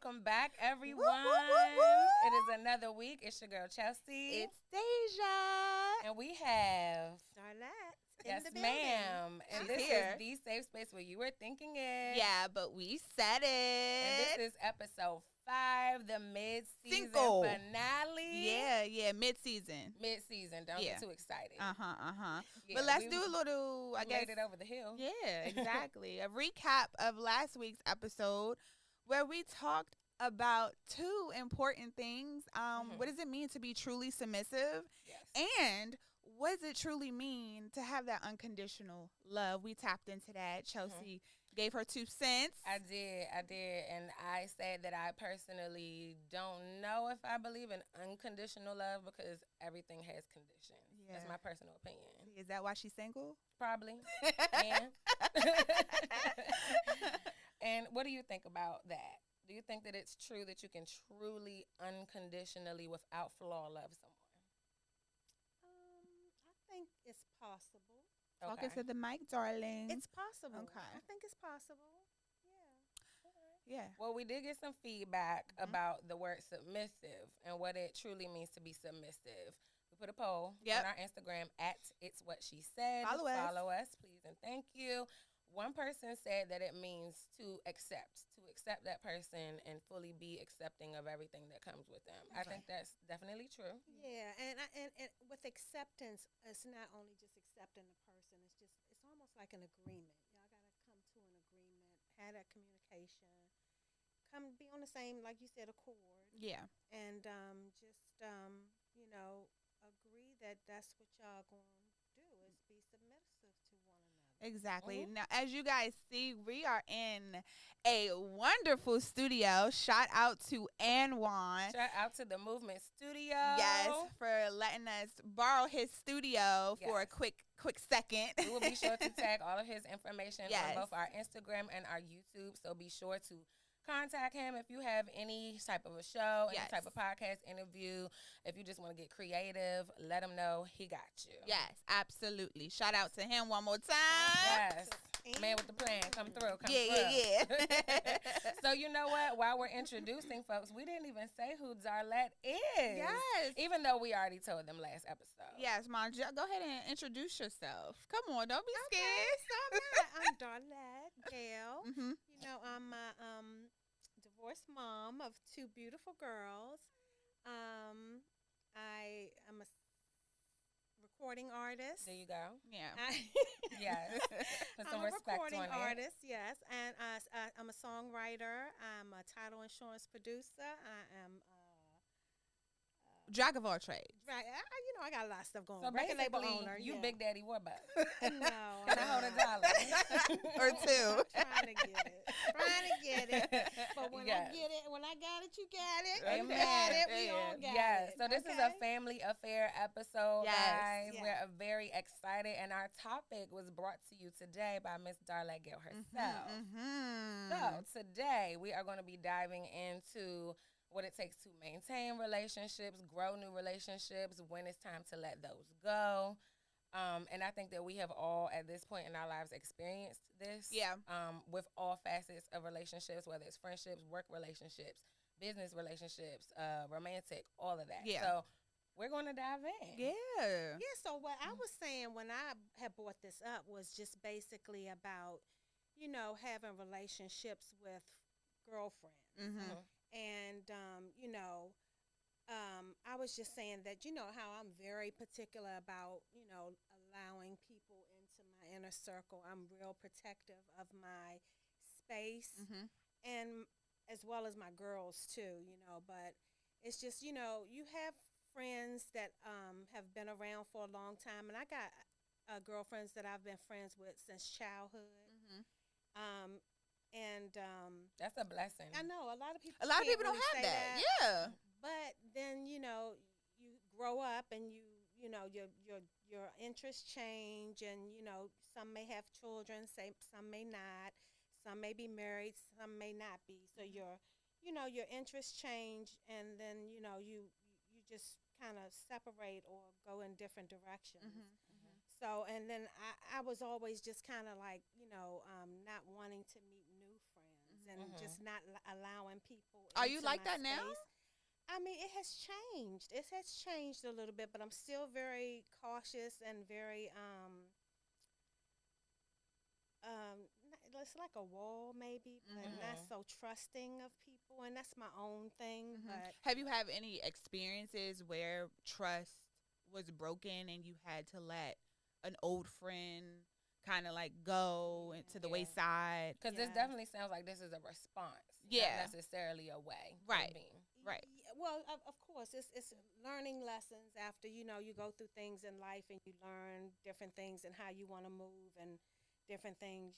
Welcome back, everyone. Woo, woo, woo, woo. It is another week. It's your girl Chelsea, It's Deja. and we have Darlette in yes, the building. ma'am. And She's this here. is the safe space where you were thinking it. Yeah, but we said And it. this is episode 5, the mid-season Cinco. finale. Yeah, mid-season. Mid-season. Don't Yeah. get too excited. But Yeah, let's we do a little, I guess. laid it over the hill. Yeah, exactly. A recap of last week's episode where we talked about 2 important things. What does it mean to be truly submissive? Yes. And what does it truly mean to have that unconditional love? We tapped into that. Chelsea gave her 2 cents. I did, and I said that I personally don't know if I believe in unconditional love because everything has conditions. That's Yeah. my personal opinion. Is that why she's single? Probably. And and what do you think about that? Do you think that it's true that you can truly, unconditionally, without flaw, love someone? I think it's possible. Talking to the mic, darling. It's possible. Okay. I think it's possible. Yeah. Yeah. Well, we did get some feedback Mhm. about the word submissive and what it truly means to be submissive. We put a poll Yep. on our Instagram at It's What She Said. Follow us. Please, and thank you. One person said that it means to accept that person and fully be accepting of everything that comes with them. I Okay. think that's definitely true. Yeah, and with acceptance, it's not only just accepting the person. It's almost like an agreement. Y'all gotta come to an agreement, have that communication, come be on the same, like you said, accord, Yeah. and just agree that that's what y'all gonna do is be submissive to one another. Exactly. Mhm. Now, as you guys see, we are in a wonderful studio. Shout out to Anwan. Shout out to the Movement Studio. Yes, for letting us borrow his studio for a Yes. quick second. We will be sure to tag all of his information Yes. on both our Instagram and our YouTube. So be sure to contact him if you have any type of a show, any Yes. type of podcast interview. If you just want to get creative, let him know. He got you. Yes, absolutely. Shout out to him one more time. Yes. Man with the plan. Come through. Come Yeah. through. So you know what? While we're introducing folks, we didn't even say who Darlette is. Yes. Even though we already told them last episode. Yes, Mom. Go ahead and introduce yourself. Come on, don't be Okay, scared. so I'm Darlette Gale. Mm-hmm. You know, I'm a divorced mom of 2 beautiful girls. I am a recording artist. There you go. Yeah. Yes. Put some I'm a respect recording on it. artist, yes, and I'm a songwriter. I'm a title insurance producer. I am Jack of all trades. right. I got a lot of stuff going. So Record label basically, owner. you yeah. Big Daddy Warbucks. No, Can I hold a dollar? Or 2. Trying to get it. Trying to get it. But when Yes. I get it, when I got it, you got it. Amen. You got it. We all got Yes. it. So this is a family affair episode, Yes. guys. Yeah. We're very excited, and our topic was brought to you today by Miss Darlette Gale herself. Mm-hmm. So today we are going to be diving into what it takes to maintain relationships, grow new relationships, when it's time to let those go. And I think that we have all, at this point in our lives, experienced this. Yeah. With all facets of relationships, whether it's friendships, work relationships, business relationships, romantic, all of that. Yeah. So we're going to dive in. Yeah. Yeah, so what I was saying when I had brought this up was just basically about, having relationships with girlfriends. Mm-hmm. And, I was just saying that, how I'm very particular about, allowing people into my inner circle. I'm real protective of my space Mm-hmm. and as well as my girls too, but it's just, you have friends that have been around for a long time, and I got girlfriends that I've been friends with since childhood. Mm-hmm. That's a blessing. I know a lot of people. A lot of can't people don't really have say that. Yeah. But then you grow up and your interests change, and some may have children, some may not, some may be married, some may not be. So your interests change, and then you just kind of separate or go in different directions. Mm-hmm. So, and then I was always just kind of like, not wanting to meet new friends. and just not allowing people. Are you into like my that now? space. I mean, it has changed. It has changed a little bit, but I'm still very cautious and very it's like a wall maybe, but not so trusting of people, and that's my own thing. But Have you had any experiences where trust was broken and you had to let an old friend kind of like go into the Yeah. wayside? Because this Yes. definitely sounds like this is a response, Yeah. not necessarily a way Right. of being. Right. Well, of course, it's learning lessons after you go through things in life and you learn different things and how you want to move and different things,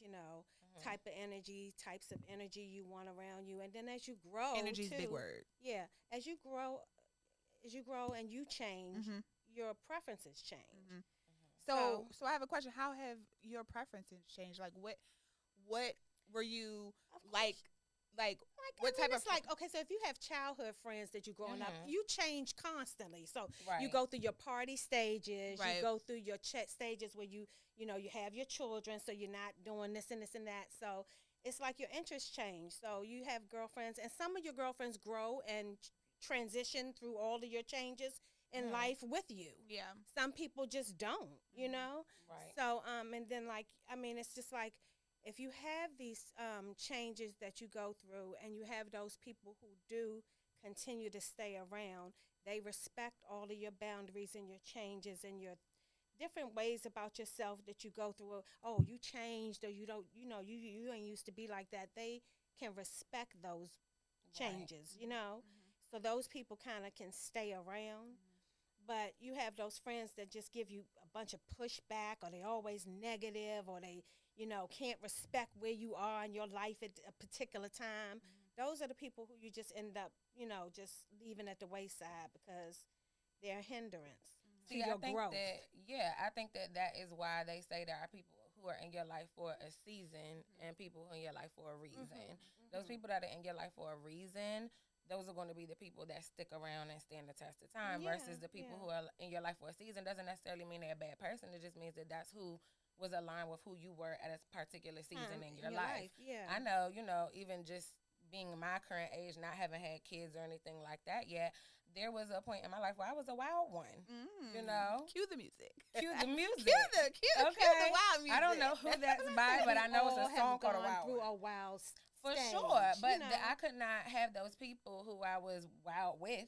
type of energy, types of energy you want around you, and then as you grow, Energy's too, a big word. yeah, as you grow and you change, Mm-hmm. your preferences change. Mm-hmm. So I have a question. How have your preferences changed? Like, what were you Of course. like? Like, what I mean, type it's of like, okay, so if you have childhood friends that you're growing up, you change constantly. So you Right. go through your party stages, Right. you go through your stages where you have your children, so you're not doing this and this and that. So it's like your interests change. So you have girlfriends, and some of your girlfriends grow and transition through all of your changes in life with you. Yeah. Some people just don't, Right. So and then it's just like, if you have these changes that you go through and you have those people who do continue to stay around, they respect all of your boundaries and your changes and your different ways about yourself that you go through. Oh, you changed, or you don't, you ain't used to be like that. They can respect those changes, So those people kind of can stay around. But you have those friends that just give you a bunch of pushback, or they always negative, or they, can't respect where you are in your life at a particular time. Those are the people who you just end up, just leaving at the wayside because they're a hindrance to your growth. I think that is why they say there are people who are in your life for a season and people who are in your life for a reason. Those people that are in your life for a reason, those are going to be the people that stick around and stand the test of time, versus the people who are in your life for a season. Doesn't necessarily mean they're a bad person. It just means that that's who was aligned with who you were at a particular season in your life. Yeah. I know, even just being my current age, not having had kids or anything like that yet, there was a point in my life where I was a wild one. Cue the music. Cue the music. Cue the wild music. I don't know who that's by, but I know it's a song called a wild through one. a wild For stage, sure, but I could not have those people who I was wild with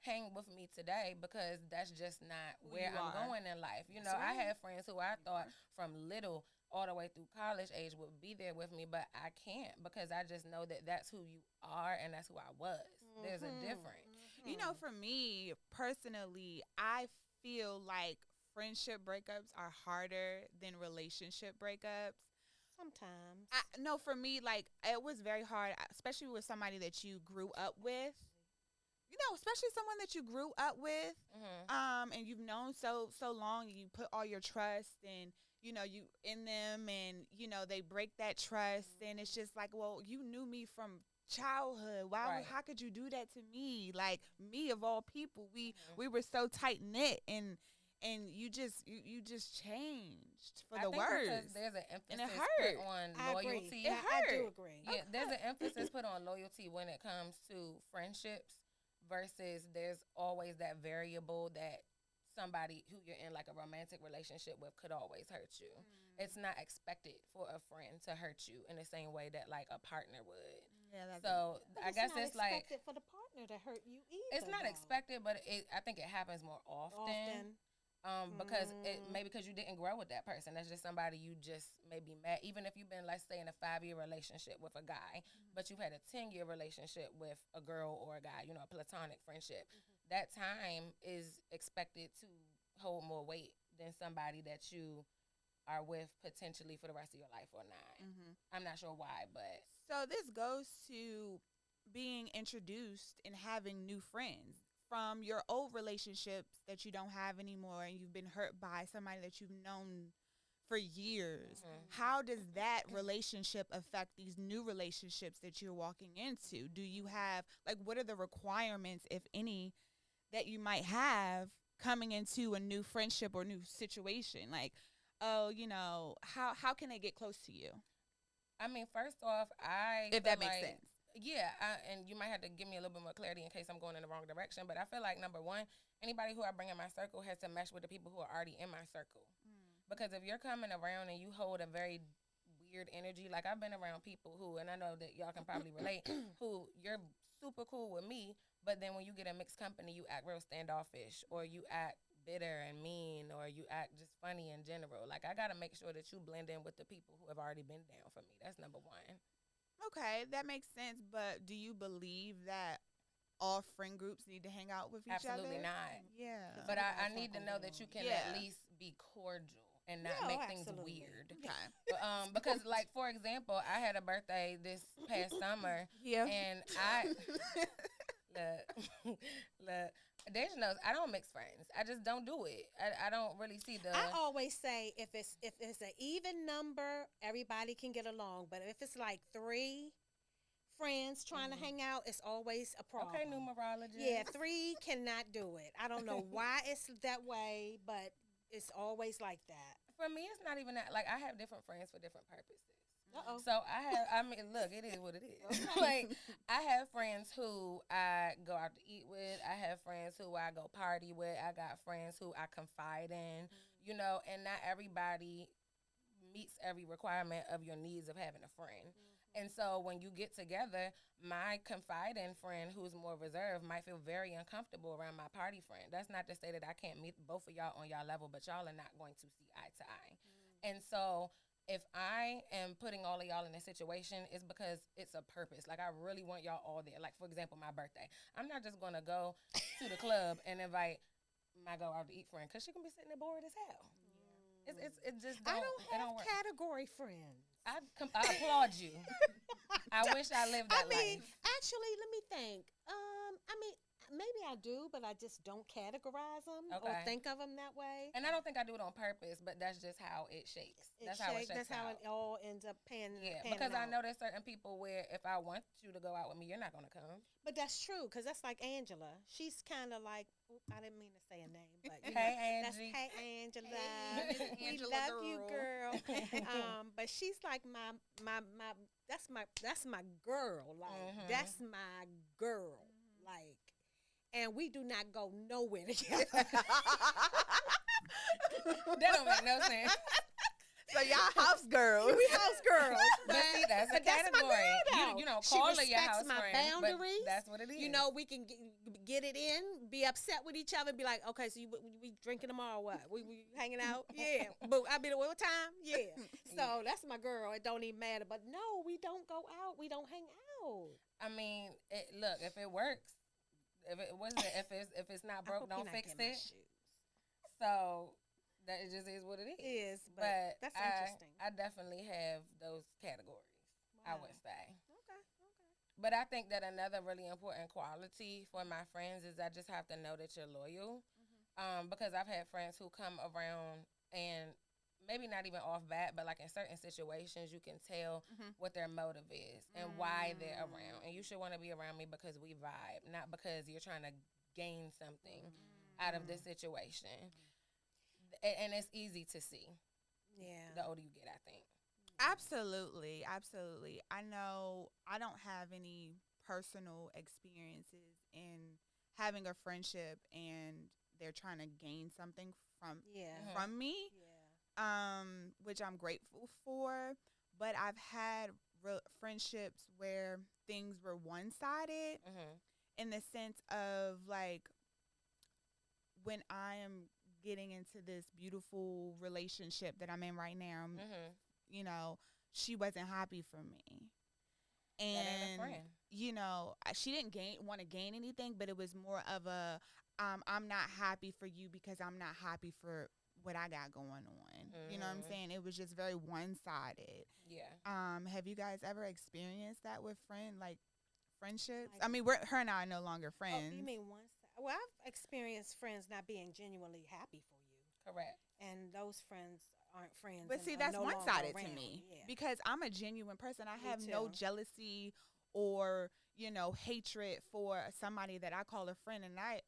hang with me today, because that's just not where I'm going in life. I had friends who I thought from little all the way through college age would be there with me, but I can't, because I just know that that's who you are and that's who I was. There's a difference. For me personally, I feel like friendship breakups are harder than relationship breakups. Sometimes. No, for me, like, it was very hard, especially with somebody that you grew up with. Especially someone that you grew up with, and you've known so long, and you put all your trust and you in them, and they break that trust, and it's just like, well, you knew me from childhood. How could you do that to me? Like, me of all people, we were so tight knit, and you just changed for the worse. Because there's an And emphasis it hurt. put on I loyalty. agree. It hurt. I do agree. Yeah, there's an emphasis put on loyalty when it comes to friendships, versus there's always that variable that somebody who you're in like a romantic relationship with could always hurt you. It's not expected for a friend to hurt you in the same way that like a partner would. Yeah, So But I guess it's like, expected for the partner to hurt you either. it's not expected, but I think it happens more often. Because because you didn't grow with that person. That's just somebody you just maybe met. Even if you've been, let's say, in a 5-year relationship with a guy, but you've had a 10-year relationship with a girl or a guy, a platonic friendship. That time is expected to hold more weight than somebody that you are with potentially for the rest of your life or not. I'm not sure why, but. So this goes to being introduced and having new friends from your old relationships that you don't have anymore, and you've been hurt by somebody that you've known for years. How does that relationship affect these new relationships that you're walking into? Do you have, like, what are the requirements, if any, that you might have coming into a new friendship or new situation? Like, how can they get close to you? I mean, first off, If that makes sense. Yeah, and you might have to give me a little bit more clarity in case I'm going in the wrong direction. But I feel like, number one, anybody who I bring in my circle has to mesh with the people who are already in my circle. Because if you're coming around and you hold a very weird energy, like I've been around people who, and I know that y'all can probably relate, who you're super cool with me, but then when you get in mixed company, you act real standoffish, or you act bitter and mean, or you act just funny in general. Like, I gotta make sure that you blend in with the people who have already been down for me. That's number one. Okay, that makes sense. But do you believe that all friend groups need to hang out with each Absolutely other? not. Yeah. But I need to know that you can Yeah. at least be cordial and not Yeah, make things absolutely. weird. Okay. Because, like, for example, I had a birthday this past summer, Yeah. and look, Deja knows I don't mix friends. I just don't do it. I don't really see the. I always say if it's an even number, everybody can get along. But if it's like 3 friends trying to hang out, it's always a problem. Okay, numerologist. Yeah, 3 cannot do it. I don't know why it's that way, but it's always like that. For me, it's not even that. Like, I have different friends for different purposes. Uh-oh. So I mean, look, it is what it is. Like, I have friends who I go out to eat with. I have friends who I go party with. I got friends who I confide in, you know, and not everybody meets every requirement of your needs of having a friend. And so when you get together, my confiding friend who's more reserved might feel very uncomfortable around my party friend. That's not to say that I can't meet both of y'all on y'all level, but y'all are not going to see eye to eye. And so if I am putting all of y'all in a situation, it's because it's a purpose. Like, I really want y'all all there. Like, for example, my birthday. I'm not just going to go to the club and invite my go out to eat friend, because she can be sitting there bored as hell. It just don't, I don't it have don't work. category friends. I applaud you. I wish I lived that life. Actually, let me think. I mean, maybe I do, but I just don't categorize them or Okay. think of them that way. And I don't think I do it on purpose, but that's just how it shakes. That's how it shakes That's how out. it all ends up panning. Yeah, panning because I out. know there's certain people where if I want you to go out with me, you're not going to come. But that's true, because that's like Angela. She's kind of like, I didn't mean to say a name, but you Hey, know, that's, Angie. hey, Angela. Hey, We Angela love you, girl. girl. But she's like that's my girl. Like, that's my girl. Like, and we do not go nowhere together. That don't make no sense. So y'all house girls. We house girls. But see, that's a but that's my category. girl, You know, she call her your respects house my friend, but boundaries. that's what it is. You know, we can get it in, be upset with each other, be like, okay, so we drinking tomorrow, what? We hanging out? Yeah. But I mean, what time? Yeah. So that's my girl. It don't even matter. But no, we don't go out. We don't hang out. I mean, look, if it works, if it's not I broke, hope don't you're not fix getting my it. shoes. So that it just is what it is. It is, but that's I interesting. I definitely have those categories. I Wow. would say. Okay. But I think that another really important quality for my friends is I just have to know that you're loyal. Because I've had friends who come around and maybe not even off bat, but like in certain situations, you can tell what their motive is and why they're around. And you should want to be around me because we vibe, not because you're trying to gain something out of this situation. And it's easy to see. Yeah. The older you get, I think. Absolutely. I know I don't have any personal experiences in having a friendship and they're trying to gain something from me, which I'm grateful for. But I've had friendships where things were one-sided in the sense of, like, when I am getting into this beautiful relationship that I'm in right now, you know, she wasn't happy for me. And, that ain't a friend. You know, she didn't want to gain anything, but it was more of a, I'm not happy for you because I'm not happy for what I got going on. You know what I'm saying? It was just very one-sided. Yeah. Have you guys ever experienced that with friendships? Like, I mean, her and I are no longer friends. Oh, you mean one side? Well, I've experienced friends not being genuinely happy for you. Correct. And those friends aren't friends. But and see, are that's no longer one-sided to around. me Yeah. because I'm a genuine person. I Me have no too. jealousy or, you know, hatred for somebody that I call a friend. And I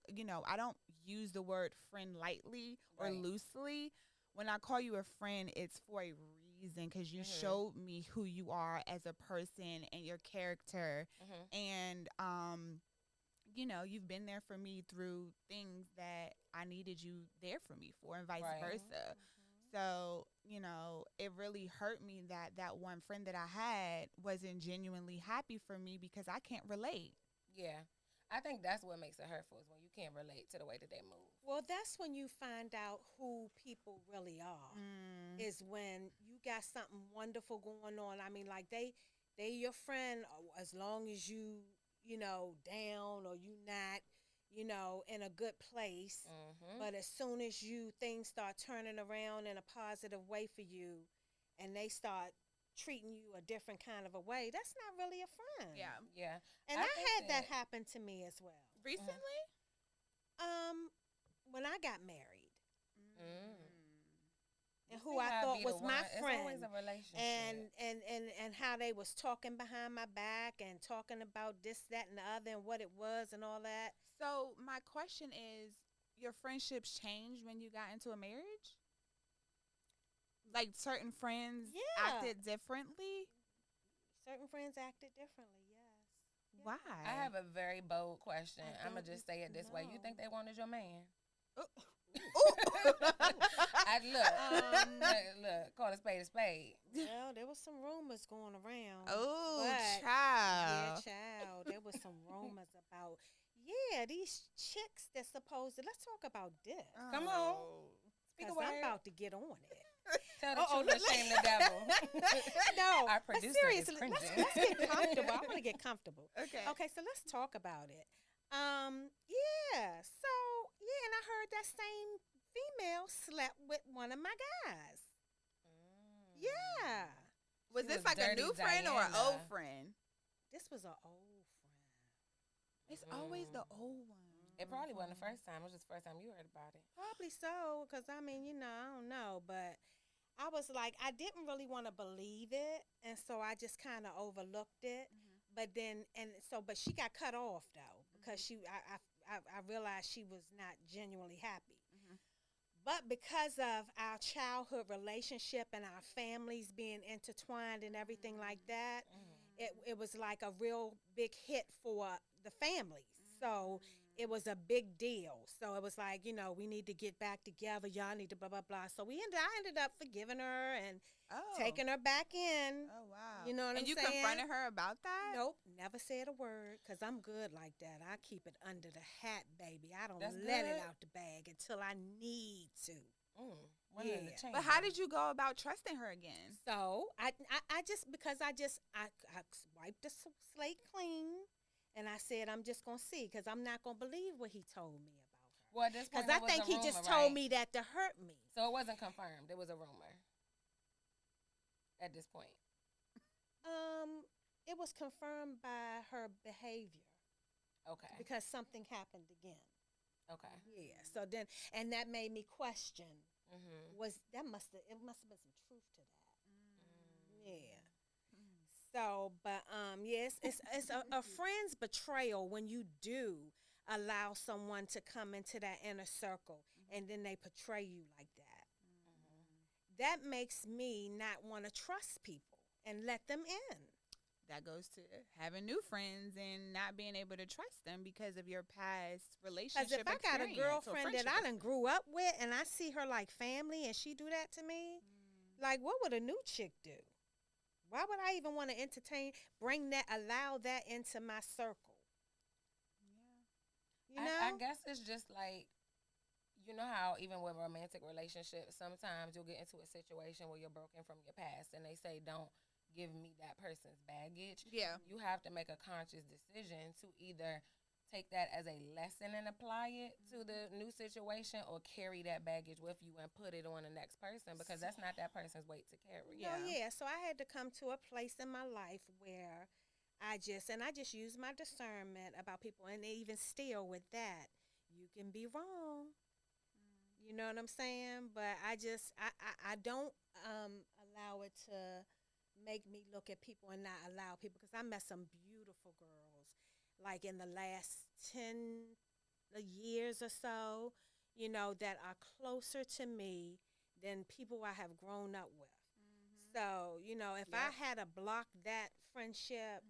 you know, I don't use the word friend lightly or Right. loosely. When I call you a friend, it's for a season because you showed me who you are as a person and your character. And, you know, you've been there for me through things that I needed you there for me for, and vice versa. So, you know, it really hurt me that that one friend that I had wasn't genuinely happy for me because I can't relate. Yeah. I think that's what makes it hurtful is when you can't relate to the way that they move. Well, that's when you find out who people really are. Is when you got something wonderful going on. I mean, like they your friend as long as you know, down or you not, you know, in a good place. But as soon as things start turning around in a positive way for you, and they start treating you a different kind of a way, that's not really a friend. Yeah. Yeah. And I had that happen to me as well. Recently? When I got married. And You who see I how it thought be was the my one- friend. It's always a relationship. And how they was talking behind my back and talking about this, that, and the other and what it was and all that. So my question is, your friendships changed when you got into a marriage? Like certain friends acted differently? Certain friends acted differently, yes. Why? I have a very bold question. I'm going to don't just say it this way. You think they wanted your man? Look, call a spade a spade. Well, there was some rumors going around. Oh, but child. Yeah, child. There was some rumors about, these chicks that let's talk about this. Come on. Speak a Because I'm word. about to get on it. Tell the truth and shame the devil. No, Our but producer is seriously, let's cringing. get comfortable. I want to get comfortable. Okay. Okay, so let's talk about it. And I heard that same female slept with one of my guys. Yeah. Was She this was like a Dirty new friend or an Diana. old friend? This was an old friend. It's always the old one. It probably wasn't the first time. It was just the first time you heard about it. Probably so, because I mean, you know, I don't know, but I was like, I didn't really want to believe it, and so I just kind of overlooked it. But then, but she got cut off though, because I realized she was not genuinely happy. But because of our childhood relationship and our families being intertwined and everything like that, it was like a real big hit for the families. So it was a big deal. So it was like, you know, we need to get back together. Y'all need to blah, blah, blah. So I ended up forgiving her and taking her back in. Oh, wow. You know what I'm saying? And you confronted her about that? Nope, never said a word, because I'm good like that. I keep it under the hat, baby. I don't That's let it good. out the bag until I need to. One in the Yeah. chamber. But how did you go about trusting her again? So I wiped the slate clean, and I said I'm just gonna see, because I'm not gonna believe what he told me about her. Well, at this point, Because I it was think a he rumor, just right? told me that to hurt me. So it wasn't confirmed. It was a rumor. At this point. It was confirmed by her behavior, Okay. because something happened again. Okay. Yeah. So then, and that made me question. Mm-hmm. Must have been some truth to that. Yeah. So, but yes, it's a friend's betrayal when you do allow someone to come into that inner circle and then they portray you like that. That makes me not want to trust people and let them in. That goes to having new friends and not being able to trust them because of your past relationship. Because if I got a experience or girlfriend that friendship I done grew up with and I see her like family and she do that to me, like what would a new chick do? Why would I even want to allow that into my circle? You know? I guess it's just like, you know how even with romantic relationships, sometimes you'll get into a situation where you're broken from your past and they say, don't give me that person's baggage. Yeah. You have to make a conscious decision to either take that as a lesson and apply it to the new situation or carry that baggage with you and put it on the next person, because that's not that person's weight to carry. No, yeah. So I had to come to a place in my life where I just used my discernment about people, and even still with that, you can be wrong. You know what I'm saying? But I don't allow it to make me look at people and not allow people, because I met some beautiful girls like in the last 10 years or so, you know, that are closer to me than people I have grown up with. So, you know, if I had to block that friendship,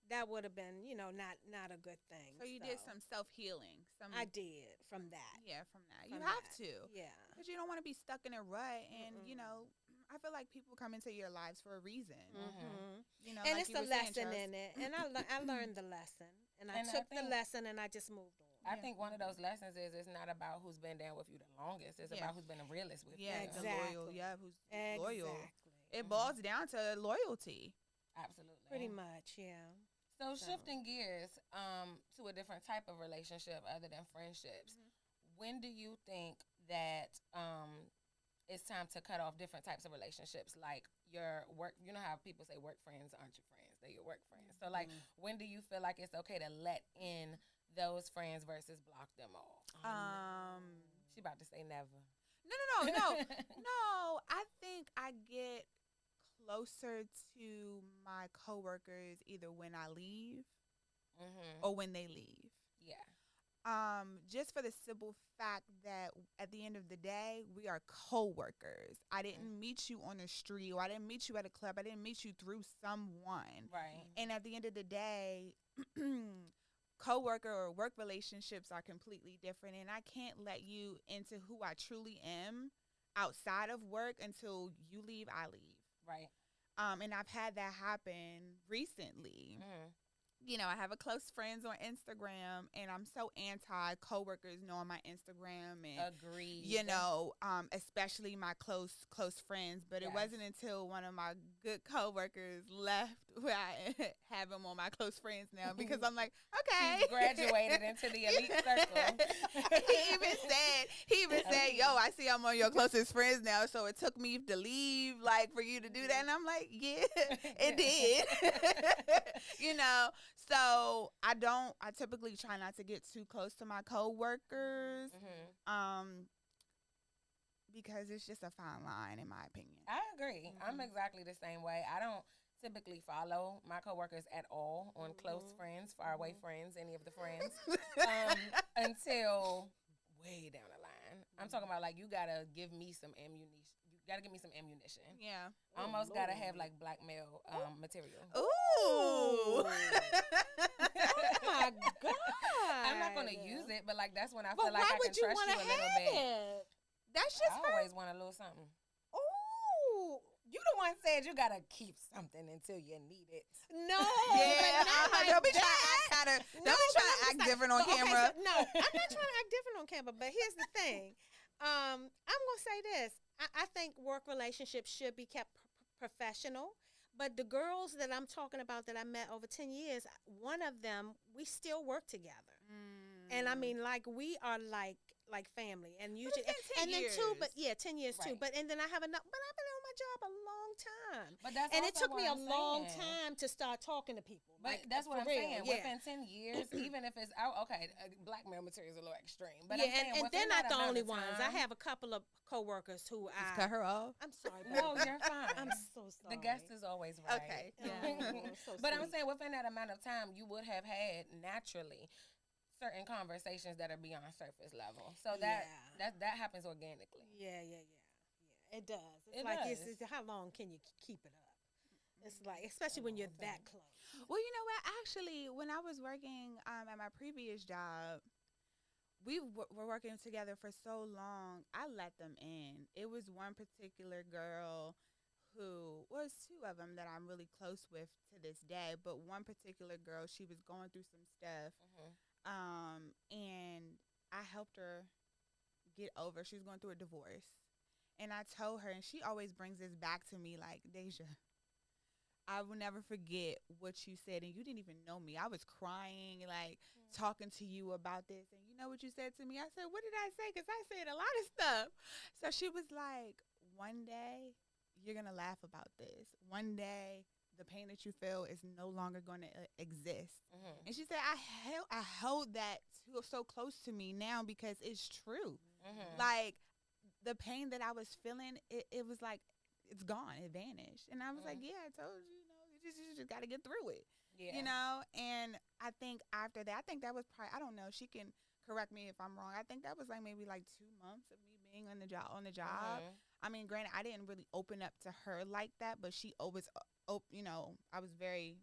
that would have been, you know, not a good thing. So you did some self-healing. I did from that. Yeah, from that. You have to. Yeah. Because you don't want to be stuck in a rut. And, you know, I feel like people come into your lives for a reason. You know, and like it's a lesson in it. And I learned the lesson. And I took the lesson and I just moved on. I think one of those lessons is it's not about who's been down with you the longest. It's about who's been the realest with you. Yeah, exactly. Loyal. Yeah, who's loyal. Exactly. It boils down to loyalty. Absolutely. Pretty much, yeah. So shifting gears to a different type of relationship other than friendships, when do you think that it's time to cut off different types of relationships, like your work? You know how people say work friends aren't your friends, they're your work friends. So like, when do you feel like it's okay to let in those friends versus block them off? She about to say never. No. I think I get closer to my coworkers either when I leave or when they leave. Yeah. Just for the simple fact that at the end of the day, we are coworkers. I didn't meet you on the street, or I didn't meet you at a club. I didn't meet you through someone. Right. And at the end of the day, coworker or work relationships are completely different, and I can't let you into who I truly am outside of work until you leave, I leave. Right. And I've had that happen recently. You know, I have a close friends on Instagram, and I'm so anti coworkers knowing my Instagram, and agreed. You know, especially my close friends. But it wasn't until one of my good coworkers left where I have him on my close friends now, because I'm like, okay, he's graduated into the elite circle. he even said, yo, I see I'm on your closest friends now, so it took me to leave, like, for you to do that. And I'm like, yeah, it did. You know. So I typically try not to get too close to my coworkers, because it's just a fine line, in my opinion. I agree. I'm exactly the same way. I don't typically follow my coworkers at all on close friends, far away friends, any of the friends, until way down the line. I'm talking about, like, you gotta give me some ammunition. Yeah. Almost gotta have like blackmail material. Ooh. Oh my God. I'm not gonna use it, but like that's when I feel like I can trust you a little bit. That's just I always want a little something. Ooh. You the one said you gotta keep something until you need it. No. Yeah. Don't be trying to act different on camera. No, I'm not trying to act different on camera, but here's the thing. I'm gonna say this. I think work relationships should be kept professional, but the girls that I'm talking about that I met over 10 years, one of them, we still work together. And I mean, like, we are like family. And usually, and then 10 years too. But and then I have enough. But I've been on my job a long time. But that's and it took me a I'm long saying. time to start talking to people. But like, that's what I'm real. saying. Yeah. Within 10 years, even if it's out, okay, blackmail material is a little extreme. But yeah, I'm saying and they're not the only ones. I Time, have a couple of coworkers who Just cut her off. I'm sorry. no, you're fine. I'm so sorry. The guest is always right. Okay. Yeah. But I'm saying within that amount of time, you would have had naturally certain conversations that are beyond surface level. So that happens organically. Yeah. It does. It's It like does. It's how long can you keep it up? It's like, especially when you're that close. Well, you know what? Actually, when I was working at my previous job, we were working together for so long. I let them in. It was one particular girl who was two of them that I'm really close with to this day. But one particular girl, she was going through some stuff. And I helped her get over. She was going through a divorce. And I told her, and she always brings this back to me, like, Deja, I will never forget what you said. And you didn't even know me. I was crying, like, talking to you about this. And you know what you said to me? I said, what did I say? Because I said a lot of stuff. So she was like, one day you're going to laugh about this. One day the pain that you feel is no longer going to exist. And she said, I hold that so close to me now because it's true. Like, the pain that I was feeling, it was like, it's gone. It vanished. And I was like, yeah, I told you, you just got to get through it. Yeah. You know? And I think after that, I think that was probably, I don't know, she can correct me if I'm wrong. I think that was like maybe like 2 months of me being learning on the job. I mean, granted, I didn't really open up to her like that, but she always, you know, she was very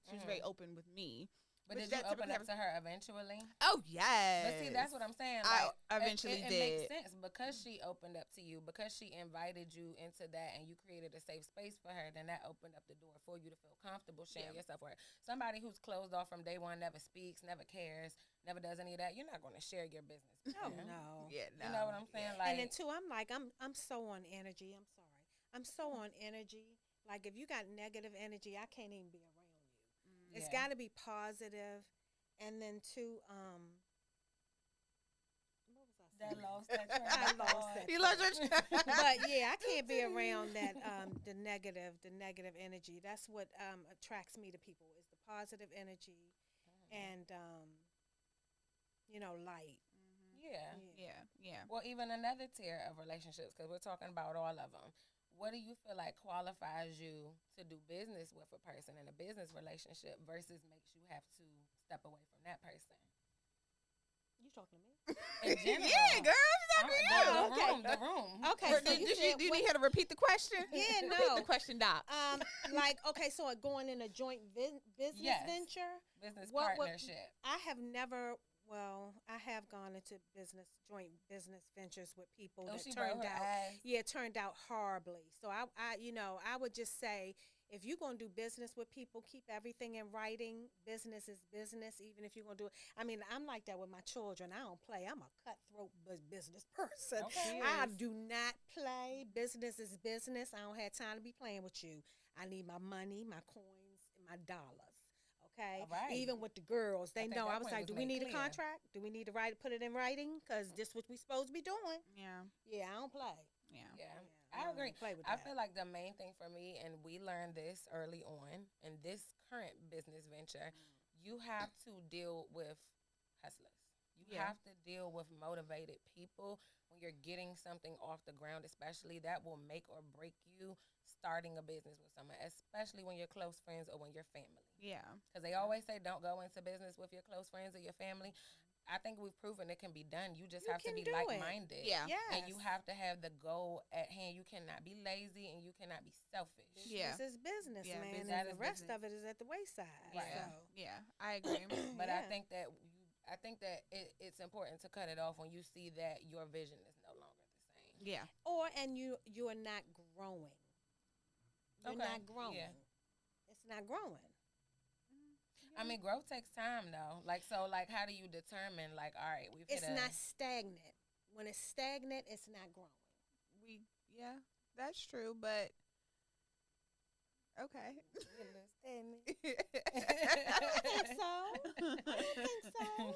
open with me. But did you open up to her eventually? Oh, yes. But see, that's what I'm saying. I Like, eventually it did. makes sense because she opened up to you, because she invited you into that and you created a safe space for her, then that opened up the door for you to feel comfortable sharing yourself with her. Somebody who's closed off from day one, never speaks, never cares, never does any of that, you're not going to share your business with Oh, them. no. Yeah, no. You know what I'm saying? And Like, then, too, I'm like, I'm so on energy. I'm sorry. I'm so on energy. Like, if you got negative energy, I can't even be around you. It's got to be positive. And then, too, what was I saying? I lost that. You lost your But yeah, I can't be around that the negative energy. That's what attracts me to people is the positive energy and you know, light. Yeah. Well, even another tier of relationships, because we're talking about all of them. What do you feel like qualifies you to do business with a person in a business relationship versus makes you have to step away from that person? You talking to me? In general. Yeah, girl. The room. Okay. So Do you need her to repeat the question? Yeah, Repeat no. the question, Doc. Like, okay, so going in a joint business venture? Business partnership. I have never, well, I have gone into joint business ventures with people that turned out horribly. So I would just say, if you're going to do business with people, keep everything in writing. Business is business, even if you're going to do it. I mean, I'm like that with my children. I don't play. I'm a cutthroat business person. Okay. I do not play. Business is business. I don't have time to be playing with you. I need my money, my coins, and my dollars. Okay? All right. Even with the girls, they know. I was like, do we need a clear. contract? Do we need to put it in writing? Because this is what we supposed to be doing. Yeah. Yeah, I don't play. Yeah. I agree. I feel like the main thing for me, and we learned this early on in this current business venture, you have to deal with hustlers. You have to deal with motivated people when you're getting something off the ground, especially that will make or break you starting a business with someone, especially when you're close friends or when you're family. Yeah. Because they always say don't go into business with your close friends or your family. I think we've proven it can be done. You just have to be like-minded. Yeah. Yes. And you have to have the goal at hand. You cannot be lazy and you cannot be selfish. This is business, man. And the rest of it is at the wayside. Right. So. Yeah, I agree. But I think that it's important to cut it off when you see that your vision is no longer the same. Yeah. And you are not growing. You're not growing. Yeah. It's not growing. I mean, growth takes time, though. Like, how do you determine, like, all right, It's not stagnant. When it's stagnant, it's not growing. Yeah, that's true, but okay. I don't think so.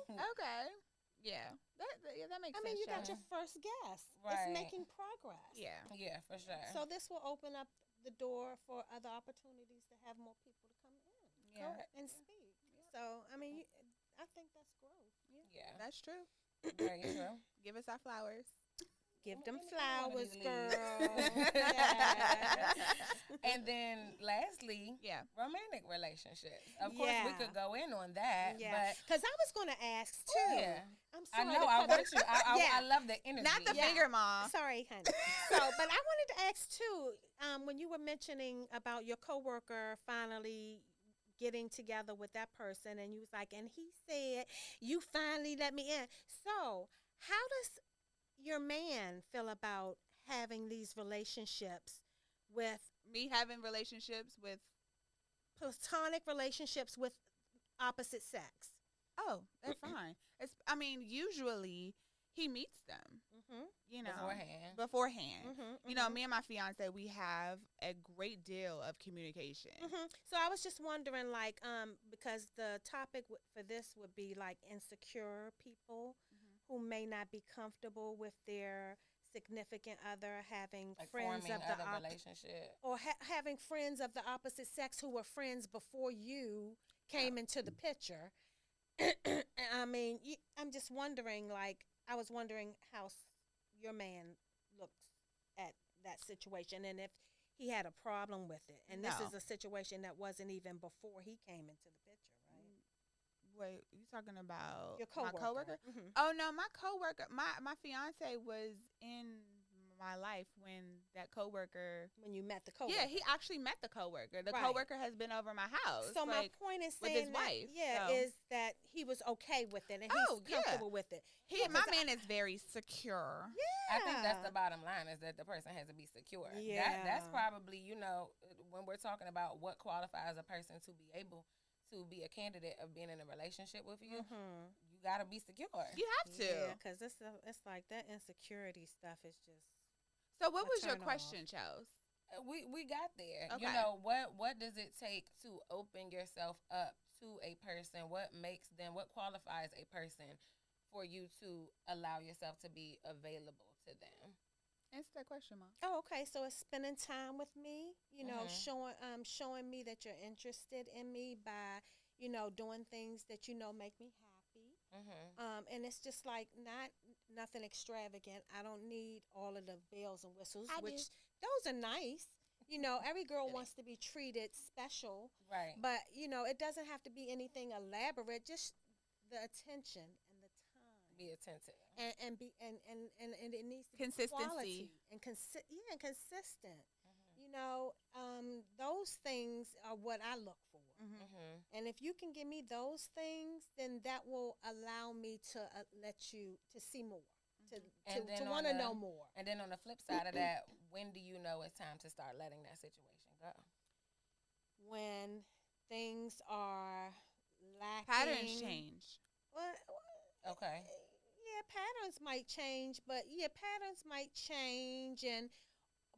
Okay. Yeah. That makes sense. I mean, you got your first guess. Right. It's making progress. Yeah. Yeah, for sure. So this will open up the door for other opportunities to have more people to come in and speak. So, I mean, I think that's growth. Yeah. That's true. Very true. Give us our flowers. Give them flowers, girl. And then, lastly, romantic relationships. Of course, we could go in on that. Yeah. But because I was going to ask, too. Yeah. I'm sorry. I know. I want you. I love the energy. Not the finger, Mom. Sorry, honey. But I wanted to ask, too, when you were mentioning about your coworker finally getting together with that person, and you was like, and he said, you finally let me in. So how does your man feel about having these relationships with me, having relationships with platonic relationships with opposite sex? Oh, they're fine. Usually he meets them, you know, beforehand. You know, me and my fiance, we have a great deal of communication. So I was just wondering, like, because the topic for this would be like insecure people who may not be comfortable with their significant other having like friends of the relationship or having friends of the opposite sex who were friends before you came into the picture. I mean, I'm just wondering, like, I was wondering how your man looks at that situation and if he had a problem with it. And this is a situation that wasn't even before he came into the picture, right? Wait, you talking about your coworker? My coworker? Oh no, my coworker, my fiance was in my life when that coworker. When you met the coworker. Yeah, he actually met the coworker. The Right. coworker has been over my house. So my point is with saying his that, wife. is that he was okay with it and he's comfortable with it. My man is very secure. Yeah. I think that's the bottom line, is that the person has to be secure. Yeah. That's probably, you know, when we're talking about what qualifies a person to be able to be a candidate of being in a relationship with you, you got to be secure. You have to. Yeah, because it's like that insecurity stuff is just. So what was your question, Chels? We got there. Okay. You know, what does it take to open yourself up to a person? What qualifies a person for you to allow yourself to be available to them? Answer that question, Mom. Oh, okay. So it's spending time with me, you know, showing me that you're interested in me by, you know, doing things that you know make me happy. And it's just like nothing extravagant. I don't need all of the bells and whistles, those are nice. You know, every girl wants to be treated special, right? But you know, it doesn't have to be anything elaborate. Just the attention and the time. Be attentive and it needs to consistency be and consistent. You know, those things are what I look for. And if you can give me those things, then that will allow me to let you to see more, to want to know more. And then on the flip side of that, when do you know it's time to start letting that situation go? When things are lacking. Patterns change. Okay. Yeah, patterns might change, but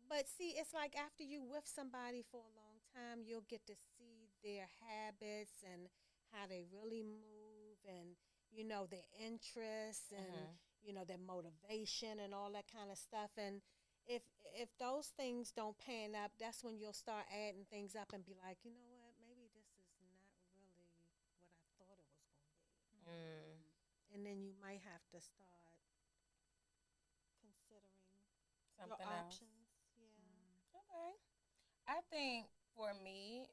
but see, it's like after you with somebody for a long time, you'll get to see their habits and how they really move, and you know their interests and you know their motivation and all that kind of stuff. And if those things don't pan up, that's when you'll start adding things up and be like, you know what, maybe this is not really what I thought it was going to be. And then you might have to start considering something your else. options. Yeah. Okay. I think for me,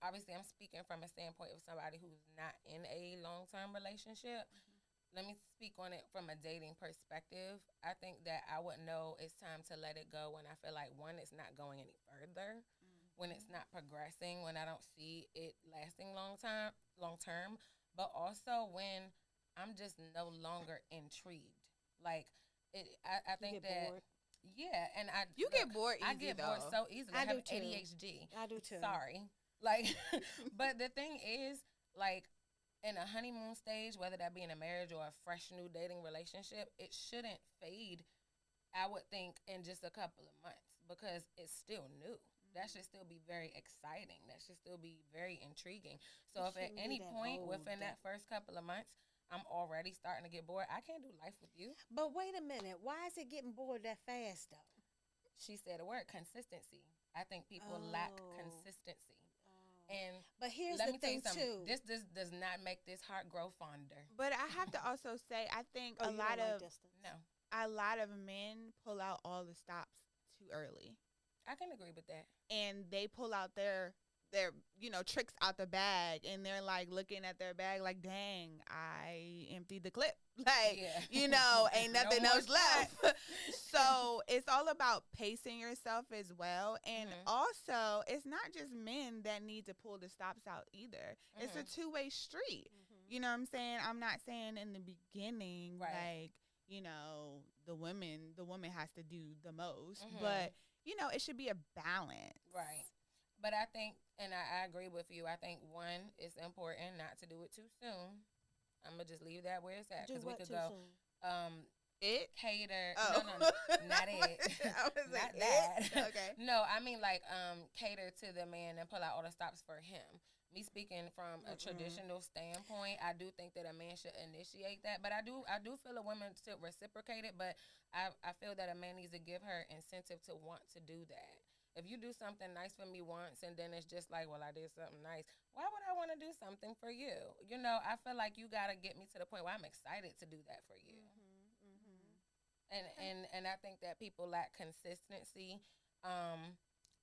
obviously I'm speaking from a standpoint of somebody who's not in a long-term relationship. Let me speak on it from a dating perspective. I think that I would know it's time to let it go when I feel like, one, it's not going any further, when it's not progressing, when I don't see it lasting long term, but also when I'm just no longer intrigued. Like, I think that bored. Yeah, and you get bored easy. I get bored so easily. I have ADHD. I do too. Sorry. Like, but the thing is, like, in a honeymoon stage, whether that be in a marriage or a fresh new dating relationship, it shouldn't fade, I would think, in just a couple of months, because it's still new. That should still be very exciting. That should still be very intriguing. So if at any point within that first couple of months, I'm already starting to get bored, I can't do life with you. But wait a minute. Why is it getting bored that fast, though? She said a word, consistency. I think people lack consistency. And but here's the thing too. This does not make this heart grow fonder. But I have to also say, I think a lot of men pull out all the stops too early. I can agree with that. And they pull out their tricks out the bag, and they're like looking at their bag like, dang, I emptied the clip. Like, ain't nothing else left. So it's all about pacing yourself as well. And also, it's not just men that need to pull the stops out either. It's a two-way street. You know what I'm saying? I'm not saying in the beginning, like, the woman has to do the most. But, it should be a balance. Right. But I think, and I agree with you, I think, one, it's important not to do it too soon. I'm going to just leave that where it's at. Because we could go, cater. Oh. No, not it. I was not like, that. Okay. No, I mean, like, cater to the man and pull out all the stops for him. Me speaking from a traditional standpoint, I do think that a man should initiate that. But I do feel a woman should reciprocate it. But I feel that a man needs to give her incentive to want to do that. If you do something nice for me once and then it's just like, well, I did something nice, why would I want to do something for you? I feel like you got to get me to the point where I'm excited to do that for you. And I think that people lack consistency.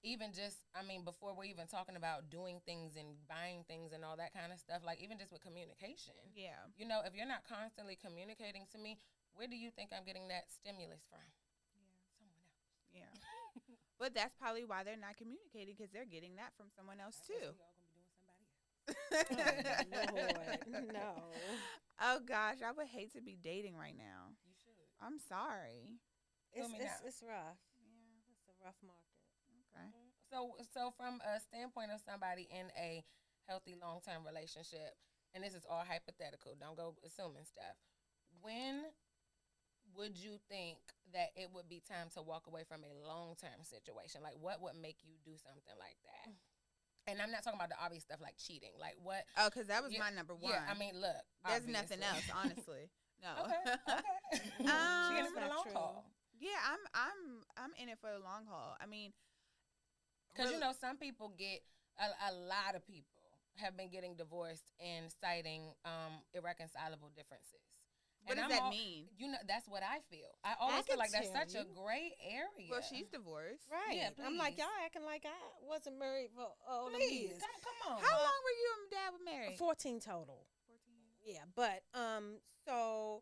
Even just, before we're even talking about doing things and buying things and all that kind of stuff, like even just with communication. Yeah. If you're not constantly communicating to me, where do you think I'm getting that stimulus from? Yeah. Someone else. Yeah. But that's probably why they're not communicating, because they're getting that from someone else too. Y'all gonna be doing somebody else. Oh, Lord, no. Oh gosh, I would hate to be dating right now. You should. I'm sorry. Tell me now. It's rough. Yeah. It's a rough market. Okay. So from a standpoint of somebody in a healthy long-term relationship, and this is all hypothetical, don't go assuming stuff. When would you think that it would be time to walk away from a long-term situation? Like, what would make you do something like that? And I'm not talking about the obvious stuff like cheating. Like, what? Oh, because that was my number one. Yeah, I mean, look. There's nothing else, honestly. No. Okay. She in it for the long haul. Yeah, I'm in it for the long haul. I mean, because you know, some people get a lot of people have been getting divorced and citing irreconcilable differences. What does that mean? You know, that's what I feel. I always feel like that's such a gray area. Well, she's divorced. Right. Yeah, I'm like, please. y'all acting like I wasn't married for all the Please, years. come on. How long were you and Dad were married? 14 total. 14 years. Yeah, but so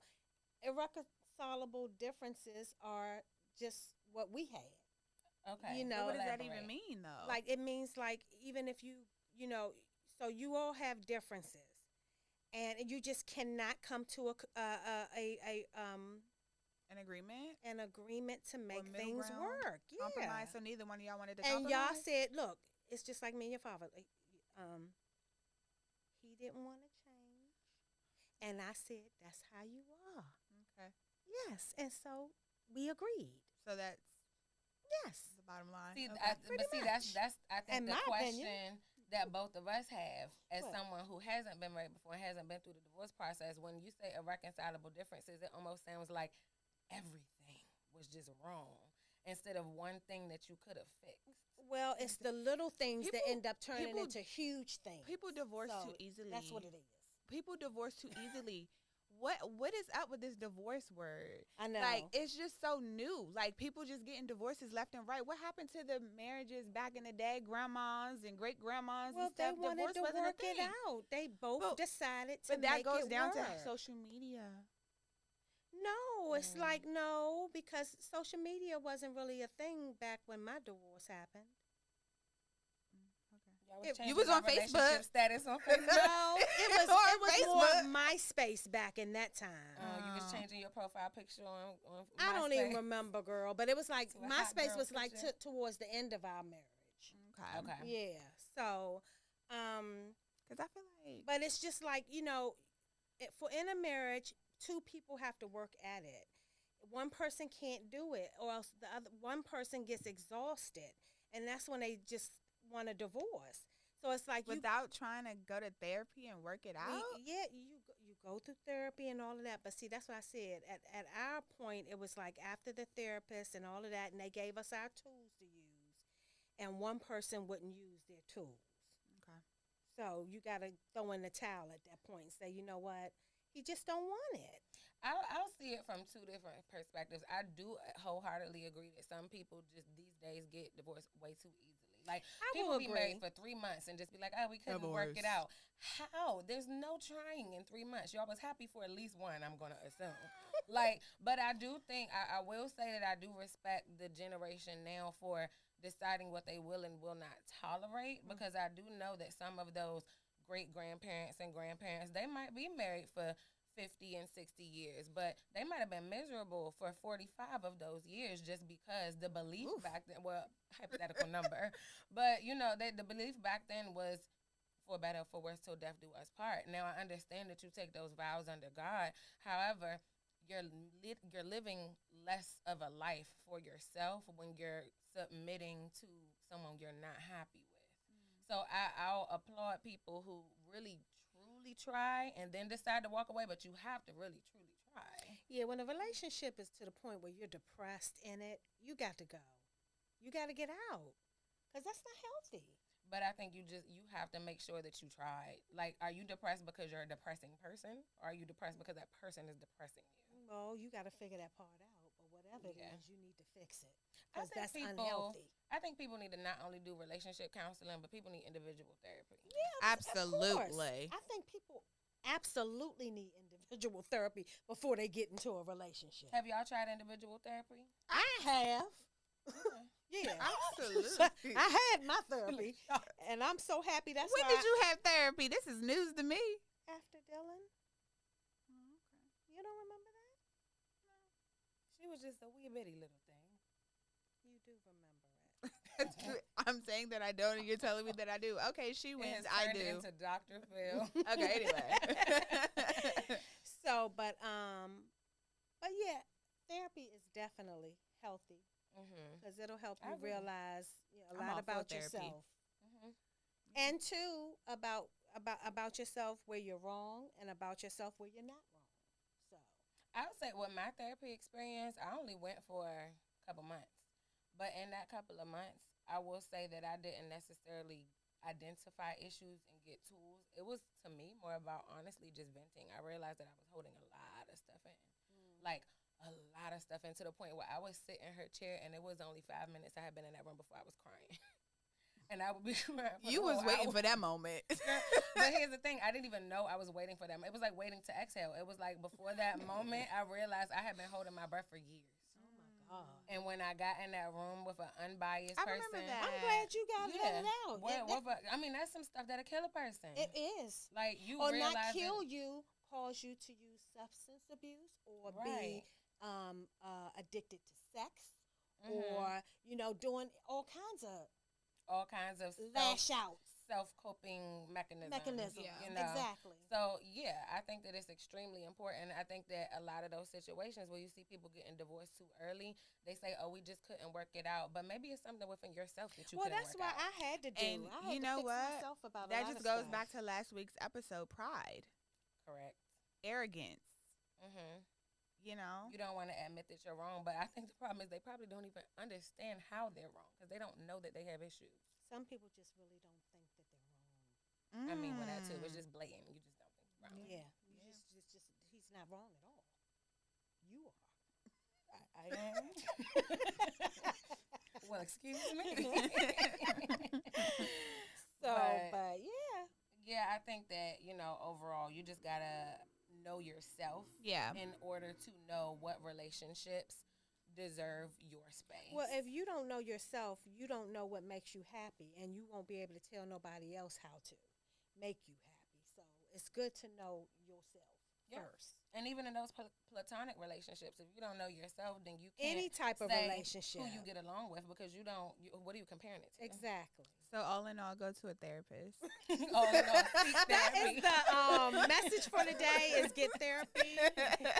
irreconcilable differences are just what we had. Okay. You know, What does that elaborate. even mean, though? Like it means like even if you know, so you all have differences, and you just cannot come to an agreement? an agreement to make middle things ground? work. Yeah. Compromise, so neither one of y'all wanted to And compromise? y'all said, look, it's just like me and your father. Like, he didn't want to change, and I said, that's how you are. Okay. Yes, and so we agreed. So that's Yes. the bottom line. See, Okay. that's I think In the my question opinion. that both of us have as What? someone who hasn't been married before and hasn't been through the divorce process. When you say irreconcilable differences, it almost sounds like everything was just wrong instead of one thing that you could have fixed. Well, it's the little things that People- end up turning people- into huge things. People divorce So too easily. That's what it is. People divorce too easily. What is up with this divorce word? I know. Like, it's just so new. Like, people just getting divorces left and right. What happened to the marriages back in the day, grandmas and great grandmas well, and they stuff? wanted Divorce to wasn't a work it thing. out. They both But- decided to But that make goes it down work. to social media. No, it's like no, because social media wasn't really a thing back when my divorce happened. Y'all It- changing you was our on Facebook. relationship status on Facebook. No, it On was more Facebook. MySpace back in that time. You was changing your profile picture on I don't even MySpace. remember, girl, but it was like To a hot MySpace girl was like picture. towards the end of our marriage. Okay. Okay. Yeah. So, Because I feel like but it's just like, you know, for in a marriage, two people have to work at it. One person can't do it, or else the other one person gets exhausted, and that's when they just want a divorce. So it's like without trying to go to therapy and work it out. you go through therapy and all of that. But see, that's what I said. At our point, it was like after the therapist and all of that, and they gave us our tools to use, and one person wouldn't use their tools. Okay. So you got to throw in the towel at that point and say, you know what, he just don't want it. I'll see it from two different perspectives. I do wholeheartedly agree that some people just these days get divorced way too easily. Like, people be married for 3 months and just be like, oh, we couldn't work it out. How? There's no trying in 3 months. Y'all was happy for at least one, I'm going to assume. Like, but I do think, I will say that I do respect the generation now for deciding what they will and will not tolerate, because I do know that some of those great-grandparents and grandparents, they might be married for 50 and 60 years, but they might have been miserable for 45 of those years just because the belief back then, well, hypothetical number, but you know, the belief back then was for better or for worse till death do us part. Now I understand that you take those vows under God. However, you're living less of a life for yourself when you're submitting to someone you're not happy with. So I'll applaud people who really truly try and then decide to walk away, but you have to really truly try. Yeah, when a relationship is to the point where you're depressed in it, you got to go. You got to get out, because that's not healthy. But I think you have to make sure that you tried. Like, are you depressed because you're a depressing person, or are you depressed because that person is depressing you? Well, you got to figure that part out. But whatever it is, you need to fix it, I because think that's unhealthy. I think people need to not only do relationship counseling, but people need individual therapy. Yeah, Absolutely. I think people absolutely need individual therapy before they get into a relationship. Have y'all tried individual therapy? I have. Yeah. Absolutely. I had my therapy, and I'm so happy. That's When why did you have therapy? This is news to me. after Dylan. You don't remember that? She was just a wee bitty little thing. You do remember it. I'm saying that I don't, and you're telling me that I do. Okay, she It wins. has I turned do. into Dr. Phil. Okay, anyway. So, but yeah, therapy is definitely healthy because it'll help I you agree. realize a I'm lot all for about therapy. yourself, and two about yourself where you're wrong, and about yourself where you're not wrong. So, I would say with my therapy experience, I only went for a couple months. But in that couple of months, I will say that I didn't necessarily identify issues and get tools. It was, to me, more about honestly just venting. I realized that I was holding a lot of stuff in. Like, a lot of stuff in, to the point where I would sit in her chair, and it was only 5 minutes I had been in that room before I was crying. And I would be crying for You the was whole waiting hour. for that moment. But here's the thing, I didn't even know I was waiting for them. It was like waiting to exhale. It was like before that moment, I realized I had been holding my breath for years. oh, And when I got in that room with an unbiased I person, remember that. I'm glad you got let it out. I mean, that's some stuff that'll kill a person. It is, Like, you or realize not kill that, you, cause you to use substance abuse, or Right. be addicted to sex, or doing all kinds of all kinds of lash outs. self-coping mechanisms. Yeah. You know? Exactly. So, yeah, I think that it's extremely important. I think that a lot of those situations where you see people getting divorced too early, they say, oh, we just couldn't work it out. But maybe it's something within yourself that you Well, couldn't that's work why out. I had to do. And I had you to know fix what? myself about That a lot just of goes stuff. back to last week's episode, pride, Correct. arrogance. You don't want to admit that you're wrong, but I think the problem is they probably don't even understand how they're wrong because they don't know that they have issues. Some people just really don't think that they're wrong. I mean, well, that too. It's just blatant. You just don't think you're wrong. Yeah, just he's not wrong at all. You are. I am. Well, excuse me. But yeah. Yeah, I think that, overall, you just got to know yourself in order to know what relationships deserve your space. Well, if you don't know yourself, you don't know what makes you happy, and you won't be able to tell nobody else how to make you happy. So it's good to know yourself first. And even in those platonic relationships, if you don't know yourself, then you can't Any type of say relationship who you get along with because you don't. What are you comparing it to? Exactly. So all in all, go to a therapist. All in all, seek That therapy. is the message for the day: is get therapy.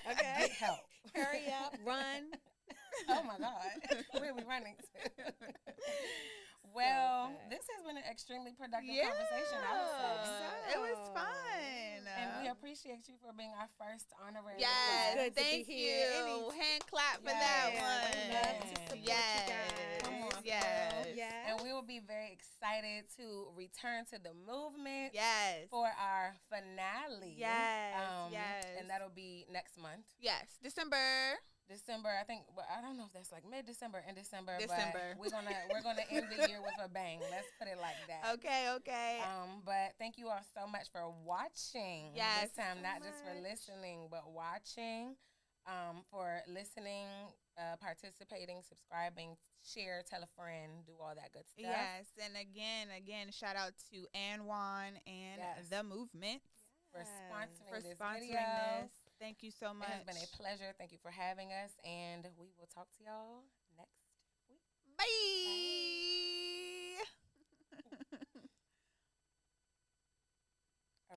Okay. Get help. Hurry up, run. Oh my God, where are we running to? Well, this has been an extremely productive conversation, I would say. It was fun. And we appreciate you for being our first honorary. Yes, Good to be thank here. you. Hand clap for that We one. love to support you guys. Come on, Yes. Yes. And we will be very excited to return to the movement Yes. for our finale. Yes. Yes. And that'll be next month. Yes. December. I think. Well, I don't know if that's like mid-December, in December. December. But we're gonna end the year with a bang. Let's put it like that. Okay. But thank you all so much for watching. Yes. This time, So not just for much. listening, but watching. For listening, participating, subscribing, share, tell a friend, do all that good stuff. Yes. And again, shout out to Anwan and Yes. the movement For sponsoring for this sponsoring video. this. Thank you so much. It has been a pleasure. Thank you for having us, and we will talk to y'all next week. Bye.